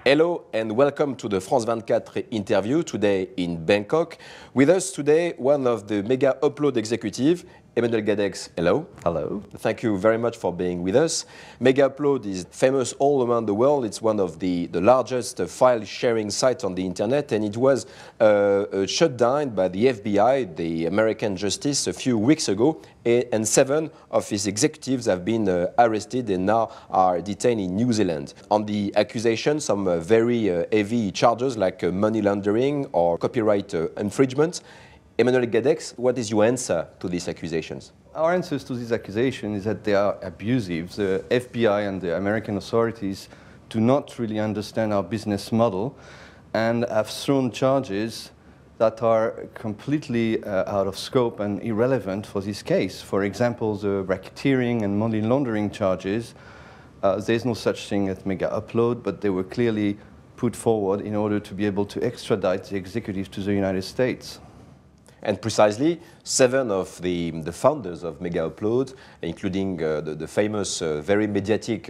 Hello and welcome to the France 24 interview today in Bangkok. With us today, one of the Megaupload executives, Emmanuel Gadex. Hello. Hello. Thank you very much for being with us. Megaupload is famous all around the world. It's one of the largest file sharing sites on the internet, and it was shut down by the FBI, the American justice, a few weeks ago, and 7 of his executives have been arrested and now are detained in New Zealand. On the accusation, some very heavy charges like money laundering or copyright infringement. Emmanuel Gadex, what is your answer to these accusations? Our answers to these accusations is that they are abusive. The FBI and the American authorities do not really understand our business model and have thrown charges that are completely out of scope and irrelevant for this case. For example, the racketeering and money laundering charges, there's no such thing as Megaupload, but they were clearly put forward in order to be able to extradite the executive to the United States. And precisely, 7 of the founders of Megaupload, including the famous, very mediatic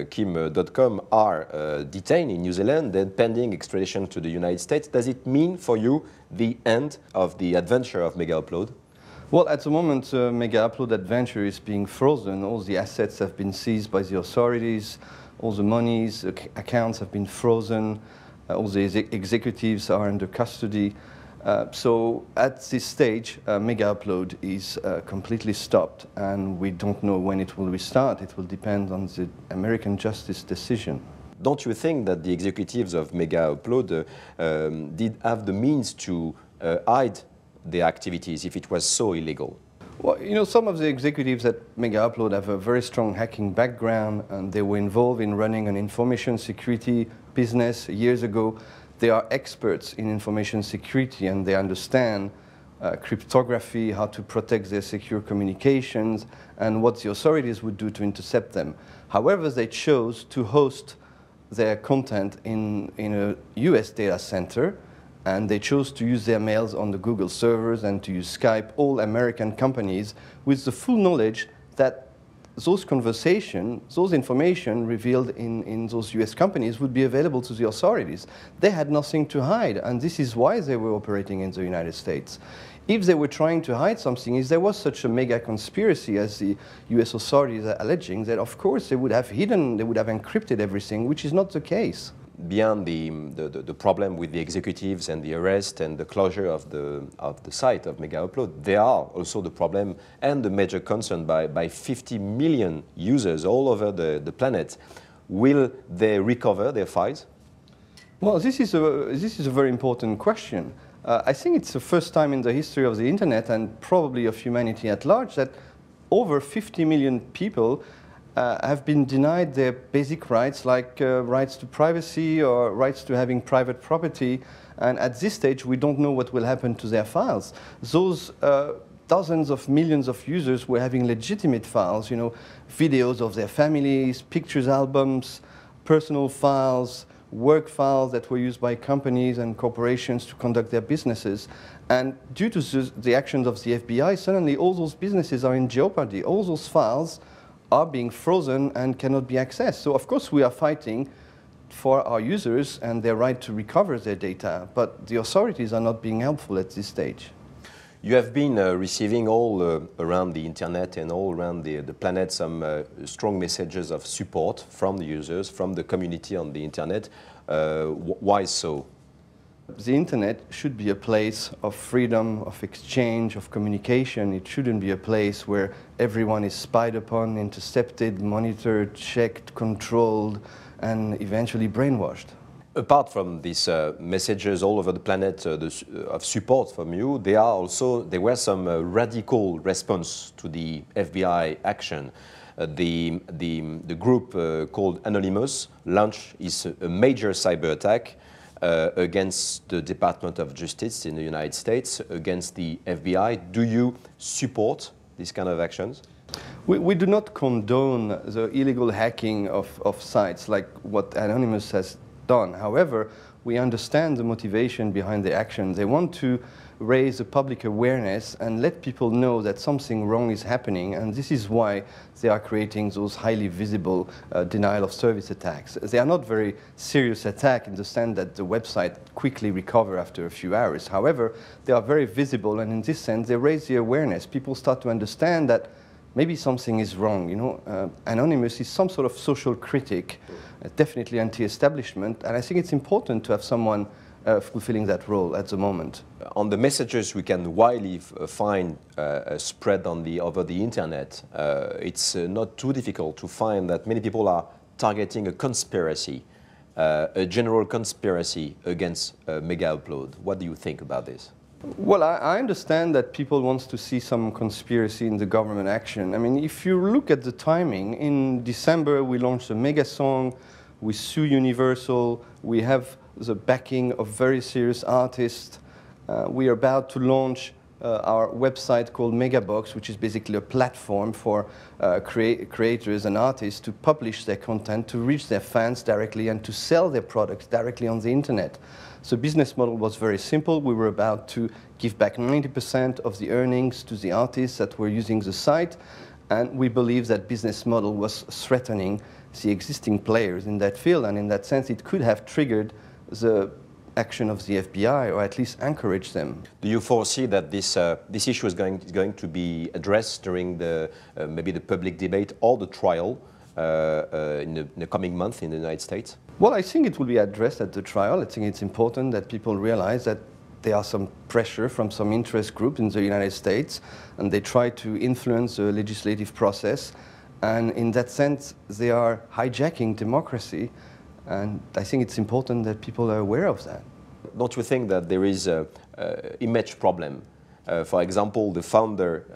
Kim.com, are detained in New Zealand and pending extradition to the United States. Does it mean for you the end of the adventure of Megaupload? Well, at the moment, Megaupload adventure is being frozen. All the assets have been seized by the authorities. All the monies, accounts have been frozen. All the executives are under custody. So at this stage, Megaupload is completely stopped, and we don't know when it will restart. It will depend on the American justice decision. Don't you think that the executives of Megaupload did have the means to hide their activities if it was so illegal? Well, you know, some of the executives at Megaupload have a very strong hacking background, and they were involved in running an information security business years ago. They are experts in information security, and they understand cryptography, how to protect their secure communications, and what the authorities would do to intercept them. However, they chose to host their content in a US data center, and they chose to use their mails on the Google servers and to use Skype, all American companies, with the full knowledge that those conversations, those information revealed in those US companies would be available to the authorities. They had nothing to hide, and this is why they were operating in the United States. If they were trying to hide something, if there was such a mega conspiracy as the US authorities are alleging, that of course they would have hidden, they would have encrypted everything, which is not the case. Beyond the problem with the executives and the arrest and the closure of the site of Megaupload, there are also the problem and the major concern by 50 million users all over the planet. Will they recover their files? Well, this is a very important question. I think it's the first time in the history of the internet and probably of humanity at large that over 50 million people have been denied their basic rights, like rights to privacy or rights to having private property. And at this stage, we don't know what will happen to their files. Those dozens of millions of users were having legitimate files, you know, videos of their families, pictures albums, personal files, work files that were used by companies and corporations to conduct their businesses. And due to the actions of the FBI, suddenly all those businesses are in jeopardy. All those files are being frozen and cannot be accessed. So of course we are fighting for our users and their right to recover their data, but the authorities are not being helpful at this stage. You have been receiving all around the internet and all around the planet some strong messages of support from the users, from the community on the internet. Why so? The internet should be a place of freedom, of exchange, of communication. It shouldn't be a place where everyone is spied upon, intercepted, monitored, checked, controlled, and eventually brainwashed. Apart from these messages all over the planet of support from you, there were some radical response to the FBI action. The group called Anonymous launched a major cyber attack against the Department of Justice in the United States, against the FBI. Do you support these kind of actions? We do not condone the illegal hacking of sites like what Anonymous has done. However, we understand the motivation behind the action. They want to raise the public awareness and let people know that something wrong is happening, and this is why they are creating those highly visible denial of service attacks. They are not very serious attacks in the sense that the website quickly recovers after a few hours. However, they are very visible, and in this sense they raise the awareness. People start to understand that maybe something is wrong. You know, Anonymous is some sort of social critic, definitely anti-establishment, and I think it's important to have someone fulfilling that role at the moment. On the messages we can widely find spread over the internet, it's not too difficult to find that many people are targeting a conspiracy, a general conspiracy against Megaupload. What do you think about this? Well, I understand that people want to see some conspiracy in the government action. I mean, if you look at the timing, in December we launched a mega song, we sue Universal, we have the backing of very serious artists. We are about to launch our website called Megabox, which is basically a platform for creators and artists to publish their content, to reach their fans directly, and to sell their products directly on the internet. So the business model was very simple. We were about to give back 90% of the earnings to the artists that were using the site, and we believe that business model was threatening the existing players in that field, and in that sense it could have triggered the action of the FBI, or at least encourage them. Do you foresee that this issue is going to be addressed during maybe the public debate or the trial in the coming month in the United States? Well, I think it will be addressed at the trial. I think it's important that people realize that there are some pressure from some interest groups in the United States, and they try to influence the legislative process, and in that sense they are hijacking democracy. And I think it's important that people are aware of that. Don't you think that there is an image problem? For example, the founder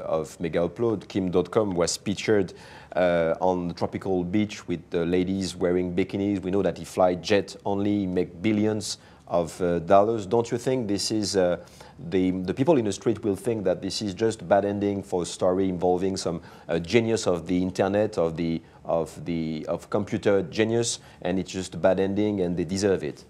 of Megaupload, Kim.com, was featured on the tropical beach with the ladies wearing bikinis. We know that he flies jet only, make billions of dollars. Don't you think this is, the people in the street will think that this is just a bad ending for a story involving some genius of the internet, of computer genius, and it's just a bad ending and they deserve it?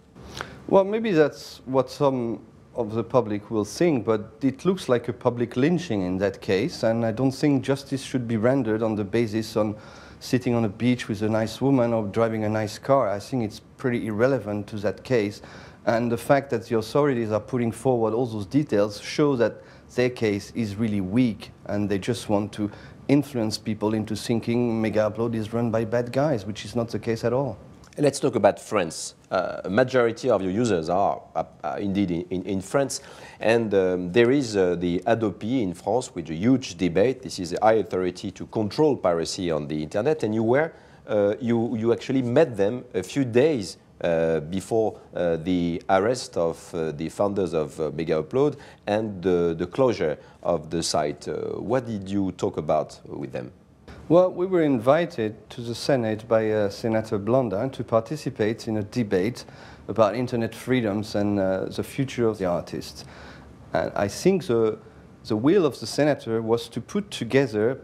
Well, maybe that's what some of the public will think, but it looks like a public lynching in that case, and I don't think justice should be rendered on the basis on sitting on a beach with a nice woman or driving a nice car. I think it's pretty irrelevant to that case, and the fact that the authorities are putting forward all those details show that their case is really weak, and they just want to influence people into thinking Megaupload is run by bad guys, which is not the case at all. Let's talk about France. A majority of your users are indeed in France, and there is the Adopi in France with a huge debate. This is a high authority to control piracy on the internet, and you actually met them a few days before the arrest of the founders of Megaupload and the closure of the site. What did you talk about with them? Well, we were invited to the Senate by Senator Blondin to participate in a debate about internet freedoms and the future of the artists. And I think the will of the senator was to put together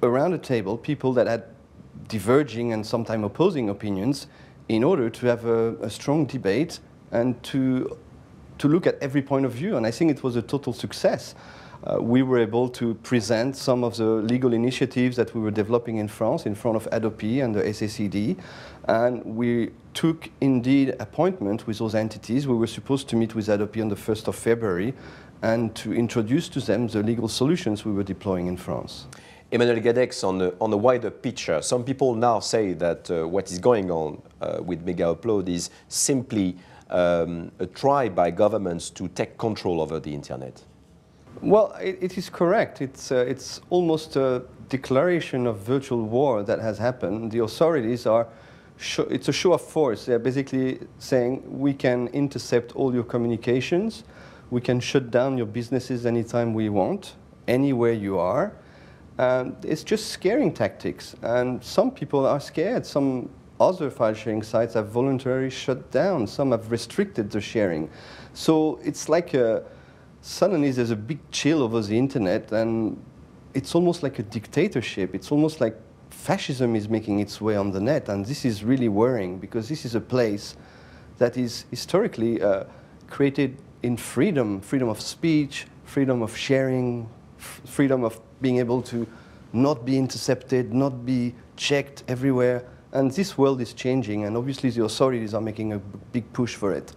around a table people that had diverging and sometimes opposing opinions in order to have a strong debate and to look at every point of view. And I think it was a total success. We were able to present some of the legal initiatives that we were developing in France in front of Adopi and the SACD, and we took indeed appointment with those entities. We were supposed to meet with Adopi on the 1st of February and to introduce to them the legal solutions we were deploying in France. Emmanuel Gadex, on the wider picture, some people now say that what is going on with Megaupload is simply a try by governments to take control over the internet. Well, it is correct. It's almost a declaration of virtual war that has happened. The authorities are, it's a show of force. They're basically saying, we can intercept all your communications, we can shut down your businesses anytime we want, anywhere you are. It's just scaring tactics, and some people are scared. Some other file sharing sites have voluntarily shut down. Some have restricted the sharing. So it's like suddenly there's a big chill over the internet, and it's almost like a dictatorship. It's almost like fascism is making its way on the net, and this is really worrying because this is a place that is historically created in freedom, freedom of speech, freedom of sharing, freedom of being able to not be intercepted, not be checked everywhere. And this world is changing, and obviously the authorities are making a big push for it.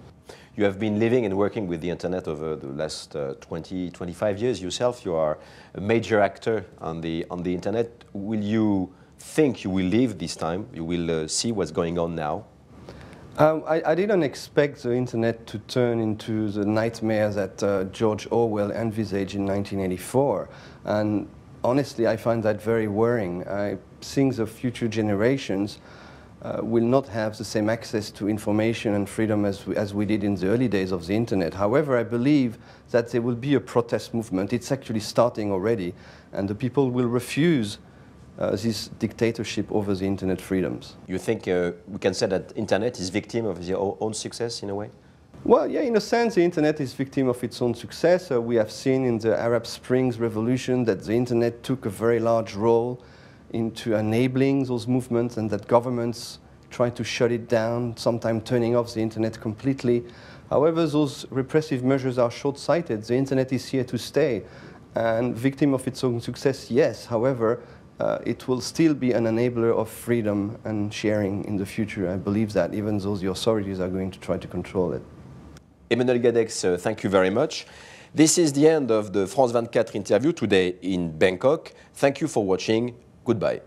You have been living and working with the internet over the last 20, 25 years yourself. You are a major actor on the internet. Will you think you will leave this time? You will see what's going on now? I didn't expect the internet to turn into the nightmare that George Orwell envisaged in 1984. And honestly, I find that very worrying. I think the future generations will not have the same access to information and freedom as we did in the early days of the internet. However, I believe that there will be a protest movement. It's actually starting already, and the people will refuse this dictatorship over the internet freedoms. You think we can say that internet is victim of its own success in a way? Well, yeah, in a sense, the internet is victim of its own success. We have seen in the Arab Springs revolution that the internet took a very large role into enabling those movements, and that governments tried to shut it down, sometimes turning off the internet completely. However, those repressive measures are short-sighted. The internet is here to stay, and victim of its own success, yes. However, it will still be an enabler of freedom and sharing in the future. I believe that, even though the authorities are going to try to control it. Emmanuel Gadex, thank you very much. This is the end of the France 24 interview today in Bangkok. Thank you for watching. Goodbye.